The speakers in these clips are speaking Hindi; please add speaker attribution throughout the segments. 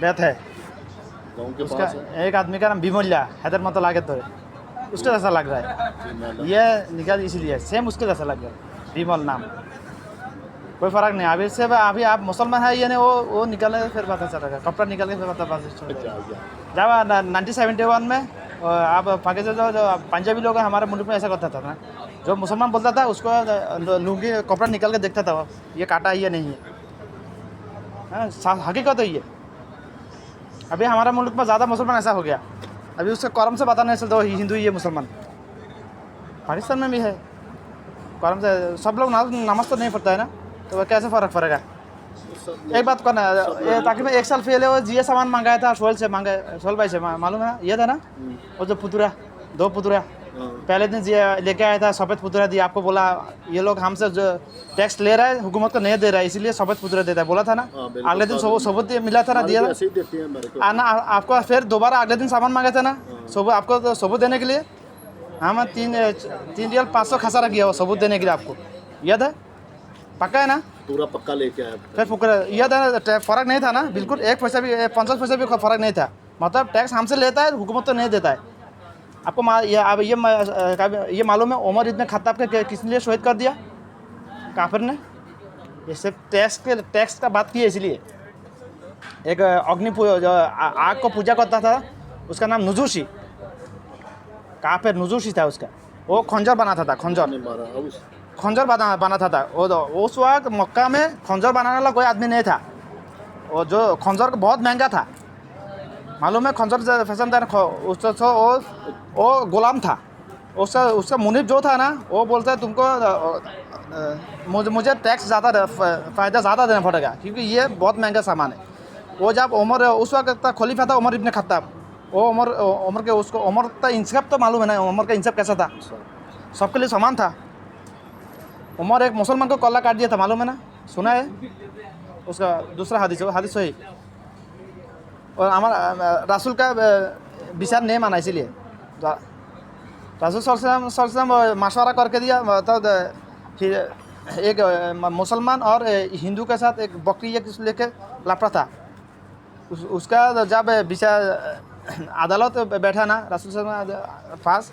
Speaker 1: बैत है
Speaker 2: गाँव के
Speaker 1: उसका।
Speaker 2: पास है।
Speaker 1: एक आदमी का नाम बिमोल्या हैदर मतलब लागे तो उसके जैसा लग रहा है। ये निकल इसीलिए सेम उसके जैसा लग रहा है बिमल नाम। कोई फर्क नहीं अभी से। अभी आप मुसलमान है ये नहीं, वो निकले फिर पता चलेगा, कपड़ा निकल के फिर पता चलेगा। जब 1971 में आप पाकिस्तान जो पंजाबी लोग हैं हमारे मुल्क में ऐसा करता था ना, जो मुसलमान बोलता था उसको लुंगी कपड़ा निकल के देखता था ये काटा है ये नहीं है। हकीकत है ये। अभी हमारे मुल्क में ज़्यादा मुसलमान ऐसा हो गया, अभी उससे करम से पता नहीं चलता हिंदू ये मुसलमान। पाकिस्तान में भी है करम से, सब लोग नमाज तो नहीं पढ़ता है ना, तो वह कैसे फ़र्क पड़ेगा। एक बात करना ये, ताकि मैं 1 साल पहले वो जी सामान मंगाया था सोहेल से, सोहेल भाई से, मालूम है ये था ना, वो जो पुतुरा 2 पुतुरा पहले दिन जी लेके आया था, सफ़ेद पुतुरा दिया। आपको बोला ये लोग हमसे जो टैक्स ले रहा है हुकूमत को नहीं दे रहा है, इसलिए सफ़ेद पुतुरा देता है, बोला था ना। अगले दिन सबूत मिला था ना, दिया था ना आपको। फिर दोबारा अगले दिन सामान मांगा था ना, सबूत आपको तो सबूत देने के लिए। हाँ 3 रियल 500 खसारा किया वो सबूत देने के लिए, आपको याद है? पक्का है ना?
Speaker 2: पूरा पक्का लेके आया।
Speaker 1: फिर फुकरा याद है ना, फ़र्क नहीं था ना बिल्कुल, 1 पैसा भी 50 पैसा भी फ़र्क नहीं था। मतलब टैक्स हमसे लेता है, हुकूमत तो नहीं देता है। आपको अब ये मालूम है उमर इब्न खत्ताब के किसने लिए शहीद कर दिया? काफिर ने। ये सिर्फ टैक्स का बात की है इसलिए। एक जो आग को पूजा करता था, उसका नाम नुजूशी, काफिर नुजूशी था उसका। वो खंजर बनाता था, खंजर बनाता था। वो उस वक्त मक्का में खंजर बनाने वाला कोई आदमी नहीं था। वो जो खंजर बहुत महंगा था, मालूम है? खंजर फैशन था उसका, वो गुलाम था। उसका मुनीब जो था ना, वो बोलता है तुमको मुझे टैक्स ज़्यादा फ़ायदा ज़्यादा देना पड़ेगा, क्योंकि ये बहुत महंगा सामान है। वो जब उमर उस वक्त खलीफा था उमर इब्न खत्ताब, वो उमर के उसको उमर का इंसाफ तो मालूम है ना, उमर का इंसाफ कैसा था, सबके लिए समान था। उमर एक मुसलमान को कल्ला काट दिया था, मालूम है ना, सुना है उसका दूसरा हदीस सही। और हमारा रसूल का विचार नहीं माना, इसीलिए रसूल सल्लल्लाहु मशवरा करके दिया। मतलब एक मुसलमान और हिंदू के साथ एक बकरी लेके लपड़ा था। उसका जब विचार अदालत बैठा ना रसूल सल्लल्लाहु पास,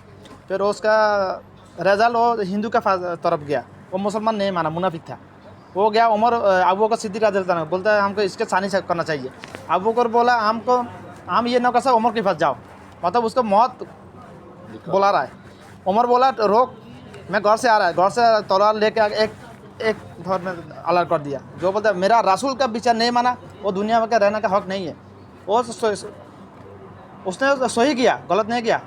Speaker 1: फिर उसका रिजल्ट वो हिंदू का तरफ गया, वो मुसलमान नहीं माना, मुनाफिक था। वो गया उमर अबू बकर सिद्दीक़ रज़ियल्लाहु अन्हु, बोलता है हमको इसके सानी से करना चाहिए। अबू बकर बोला हम ये न कर सकते, उमर के पास जाओ, मतलब उसको मौत बुला रहा है। उमर बोला रोक, मैं घर से आ रहा है, घर से तलवार लेके एक घर में अलर्ट कर दिया। जो बोलता है मेरा रसूल का विचार नहीं माना, वो दुनिया में रहने का हक नहीं है। वो उसने सही किया, गलत नहीं किया।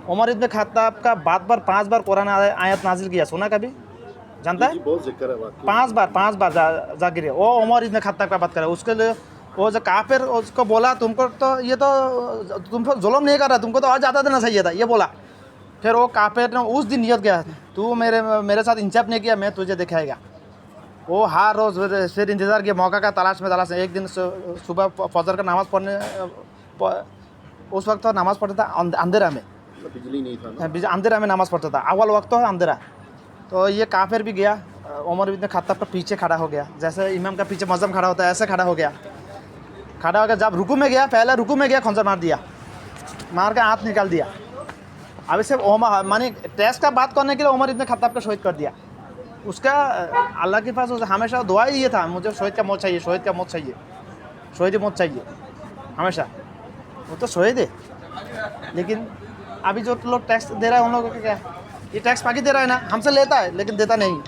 Speaker 1: उमर इब्न खत्ताब का बात पर 5 बार कुरान आयत नाजिल किया, सुना कभी? जानता है?
Speaker 2: बहुत जिक्र है
Speaker 1: 5 बार जाकिर वो उमर इब्न खत्ताब का बात करे। उसके लिए वो जो काफिर उसको बोला तुमको तो ये तो तुमको जुल्म नहीं कर रहा, तुमको तो और ज़्यादा देना चाहिए था, ये बोला। फिर वो काफिर ने उस दिन नियत किया, तू मेरे साथ इंसाफ नहीं किया, मैं तुझे दिखाएगा। वो हर रोज़ फिर इंतज़ार किया, मौका का तलाश में। एक दिन सुबह फजर का नमाज़ पढ़ने, उस वक्त तो नमाज़ पढ़ता था अंधेरा में,
Speaker 2: बिजली नहीं था ना,
Speaker 1: अंधेरा में नमाज़ पढ़ता था, अव्वल वक्त तो अंधेरा। तो ये काफिर भी गया, उमर इब्न खत्ताब का पीछे खड़ा हो गया, जैसे इमाम का पीछे मज़हब खड़ा होता है ऐसे खड़ा हो गया। जब रुकू में गया, पहले रुकू में गया, खंजर मार दिया, मार के हाथ निकाल दिया। अभी सिर्फ मानी टैक्स का बात करने के लिए उमर इब्न खत्ताब को शहीद कर दिया। उसका अल्लाह के पास हमेशा दुआ ही ये था, मुझे शहीद का मौत चाहिए, शहीद की मौत चाहिए हमेशा। वो तो शहीद है, लेकिन अभी जो लोग टैक्स दे रहा है उन लोगों को क्या, ये टैक्स बाकी दे रहा है ना, हमसे लेता है लेकिन देता नहीं।